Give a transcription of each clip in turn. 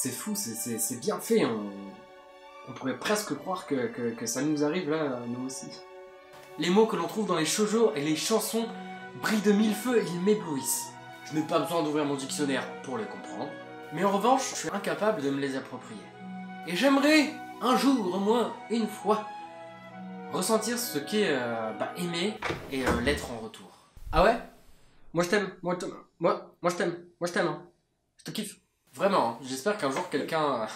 C'est fou, c'est bien fait. On pourrait presque croire que ça nous arrive là, nous aussi. Les mots que l'on trouve dans les shoujo et les chansons brillent de mille feux et ils m'éblouissent. Je n'ai pas besoin d'ouvrir mon dictionnaire pour les comprendre. Mais en revanche, je suis incapable de me les approprier. Et j'aimerais, un jour au moins, une fois, ressentir ce qu'est aimer et l'être en retour. Ah ouais? Moi je t'aime, moi je t'aime, hein. Je te kiffe. Vraiment, hein. J'espère qu'un jour quelqu'un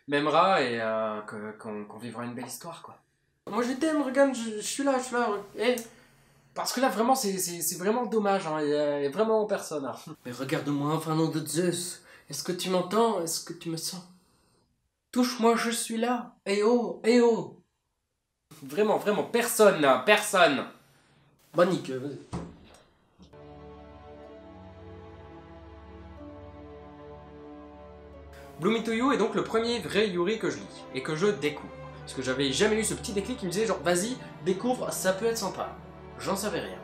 m'aimera et qu'on vivra une belle histoire, quoi. Moi je t'aime, regarde, je suis là. Et parce que là vraiment c'est vraiment dommage, hein. Il y a vraiment personne. Hein. Mais regarde-moi, enfin nom de Zeus. Est-ce que tu m'entends? Est-ce que tu me sens? Touche-moi, je suis là. Eh oh, eh oh. Vraiment, personne là, personne. Bah nique, vas-y. Bloom Into You est donc le premier vrai Yuri que je lis et que je découvre. Parce que j'avais jamais eu ce petit déclic qui me disait genre vas-y, découvre, ça peut être sympa. J'en savais rien.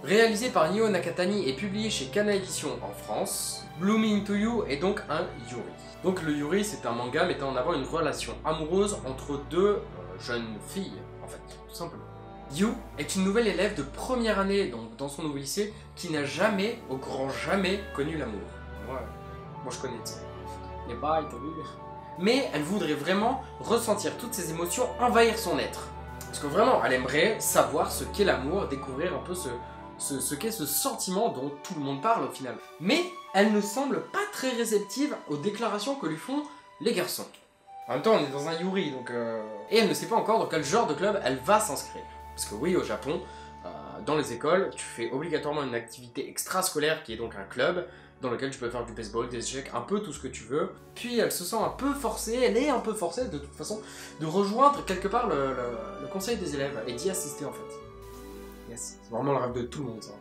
Réalisé par Nio Nakatani et publié chez Kana Edition en France, Bloom Into You est donc un Yuri. Donc le Yuri c'est un manga mettant en avant une relation amoureuse entre deux jeunes filles, en fait, tout simplement. Yu est une nouvelle élève de première année donc dans son nouveau lycée qui n'a jamais, au grand jamais, connu l'amour. Moi je connais, tu sais. Les bails, t'as vu? Mais elle voudrait vraiment ressentir toutes ces émotions, envahir son être. Parce que vraiment, elle aimerait savoir ce qu'est l'amour, découvrir un peu ce qu'est ce sentiment dont tout le monde parle au final. Mais elle ne semble pas très réceptive aux déclarations que lui font les garçons. En même temps, on est dans un Yuri, donc... Et elle ne sait pas encore dans quel genre de club elle va s'inscrire. Parce que oui, au Japon, dans les écoles, tu fais obligatoirement une activité extrascolaire qui est donc un club, dans lequel tu peux faire du baseball, des échecs, un peu tout ce que tu veux. Puis elle se sent un peu forcée, elle est un peu forcée de toute façon, de rejoindre quelque part le conseil des élèves et d'y assister en fait. Yes, c'est vraiment le rêve de tout le monde ça.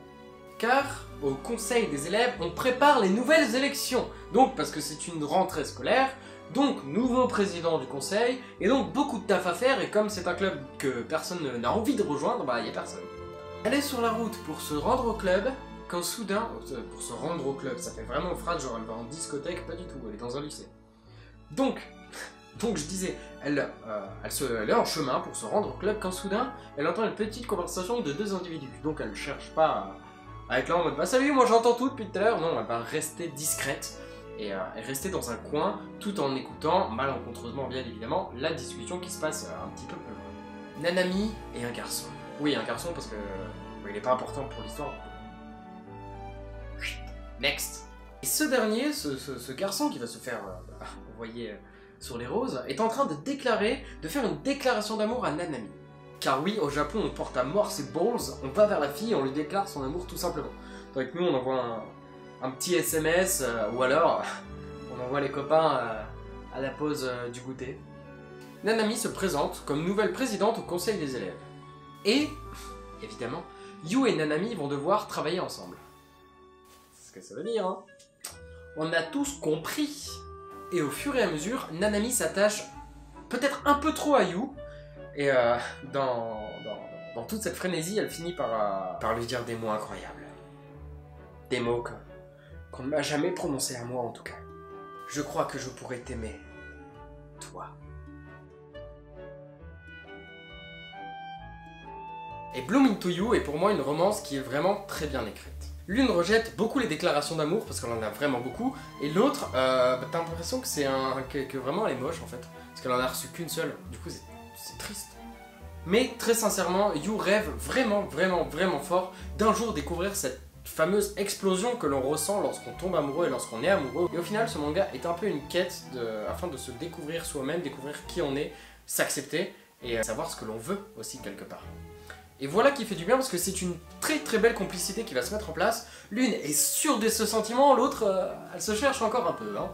Car au conseil des élèves, on prépare les nouvelles élections. Donc parce que c'est une rentrée scolaire, donc nouveau président du conseil, et donc beaucoup de taf à faire, et comme c'est un club que personne n'a envie de rejoindre, bah y a personne. Elle est sur la route pour se rendre au club, quand soudain, pour se rendre au club, ça fait vraiment phrase genre elle va en discothèque, pas du tout, elle est dans un lycée. Donc je disais, elle est en chemin pour se rendre au club quand soudain, elle entend une petite conversation de deux individus. Donc elle cherche pas à être là en mode bah salut, moi j'entends tout depuis tout à l'heure. Non, elle va rester discrète et rester dans un coin tout en écoutant, malencontreusement bien évidemment, la discussion qui se passe un petit peu plus loin. Nanami et un garçon. Oui, un garçon parce que il n'est pas important pour l'histoire. Next. Et ce dernier, ce garçon qui va se faire envoyer sur les roses, est en train de faire une déclaration d'amour à Nanami. Car oui, au Japon, on porte à mort ses balls, on va vers la fille et on lui déclare son amour tout simplement. Donc nous, on envoie un petit SMS, ou alors, on envoie les copains à la pause du goûter. Nanami se présente comme nouvelle présidente au conseil des élèves. Et, évidemment, Yu et Nanami vont devoir travailler ensemble. C'est ce que ça veut dire, hein. On a tous compris. Et au fur et à mesure, Nanami s'attache peut-être un peu trop à Yu. Et dans toute cette frénésie, elle finit par lui dire des mots incroyables. Des mots qu'on ne m'a jamais prononcés à moi en tout cas. Je crois que je pourrais t'aimer, toi. Et Bloom Into You est pour moi une romance qui est vraiment très bien écrite. L'une rejette beaucoup les déclarations d'amour parce qu'elle en a vraiment beaucoup, et l'autre, t'as l'impression que vraiment elle est moche en fait, parce qu'elle en a reçu qu'une seule, du coup c'est triste. Mais très sincèrement, Yu rêve vraiment fort d'un jour découvrir cette fameuse explosion que l'on ressent lorsqu'on tombe amoureux et lorsqu'on est amoureux. Et au final, ce manga est un peu une quête afin de se découvrir soi-même, découvrir qui on est, s'accepter et savoir ce que l'on veut aussi quelque part. Et voilà qui fait du bien parce que c'est une très belle complicité qui va se mettre en place. L'une est sûre de ce sentiment, l'autre, elle se cherche encore un peu. Hein.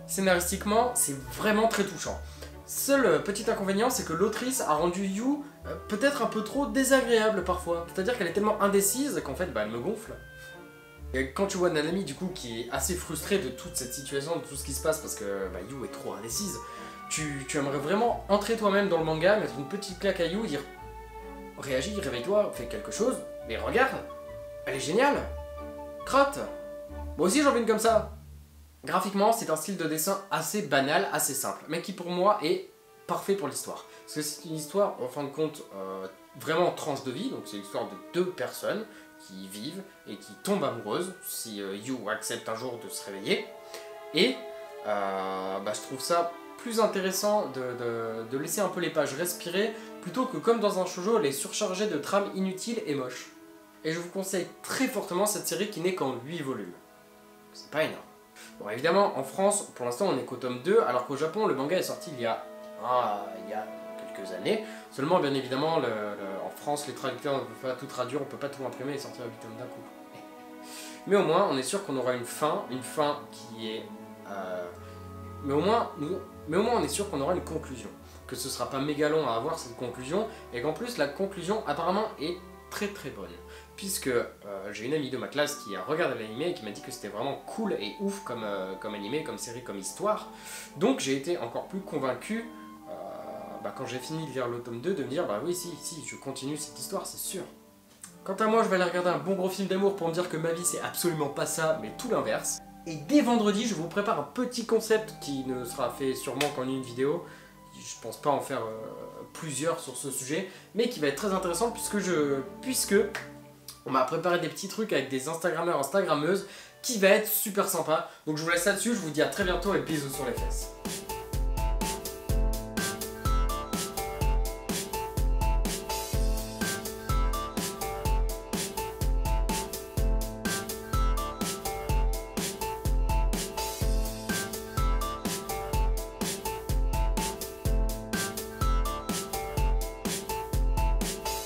Scénaristiquement, c'est vraiment très touchant. Seul petit inconvénient, c'est que l'autrice a rendu Yu peut-être un peu trop désagréable parfois. C'est-à-dire qu'elle est tellement indécise qu'en fait, elle me gonfle. Et quand tu vois Nanami du coup qui est assez frustrée de toute cette situation, de tout ce qui se passe parce que Yu est trop indécise, tu aimerais vraiment entrer toi-même dans le manga, mettre une petite claque à Yu et dire réagis, réveille-toi, fais quelque chose, mais regarde, elle est géniale. Crotte, moi aussi j'en veux une comme ça. Graphiquement, c'est un style de dessin assez banal, assez simple, mais qui pour moi est parfait pour l'histoire. Parce que c'est une histoire, en fin de compte, vraiment tranche de vie, donc c'est l'histoire de deux personnes qui vivent et qui tombent amoureuses, si You accepte un jour de se réveiller. Et je trouve ça plus intéressant de laisser un peu les pages respirer, plutôt que comme dans un shoujo, les surcharger de trames inutiles et moches. Et je vous conseille très fortement cette série qui n'est qu'en 8 volumes. C'est pas énorme. Bon, évidemment, en France, pour l'instant, on est qu'au tome 2, alors qu'au Japon, le manga est sorti il y a quelques années. Seulement, bien évidemment, en France, les traducteurs ne peuvent pas tout traduire, on peut pas tout imprimer et sortir 8 tomes d'un coup. Mais au moins, on est sûr qu'on aura une fin qui est... Mais au moins, on est sûr qu'on aura une conclusion. Que ce sera pas méga long à avoir cette conclusion, et qu'en plus, la conclusion, apparemment, est très très bonne. Puisque j'ai une amie de ma classe qui a regardé l'animé et qui m'a dit que c'était vraiment cool et ouf comme animé, comme série, comme histoire. Donc j'ai été encore plus convaincu, quand j'ai fini de lire le tome 2, de me dire bah oui, si, je continue cette histoire, c'est sûr. Quant à moi, je vais aller regarder un bon gros film d'amour pour me dire que ma vie c'est absolument pas ça, mais tout l'inverse. Et dès vendredi, je vous prépare un petit concept qui ne sera fait sûrement qu'en une vidéo. Je pense pas en faire plusieurs sur ce sujet, mais qui va être très intéressant puisque on m'a préparé des petits trucs avec des Instagrammeurs, Instagrammeuses, qui va être super sympa. Donc je vous laisse là-dessus, je vous dis à très bientôt et bisous sur les fesses.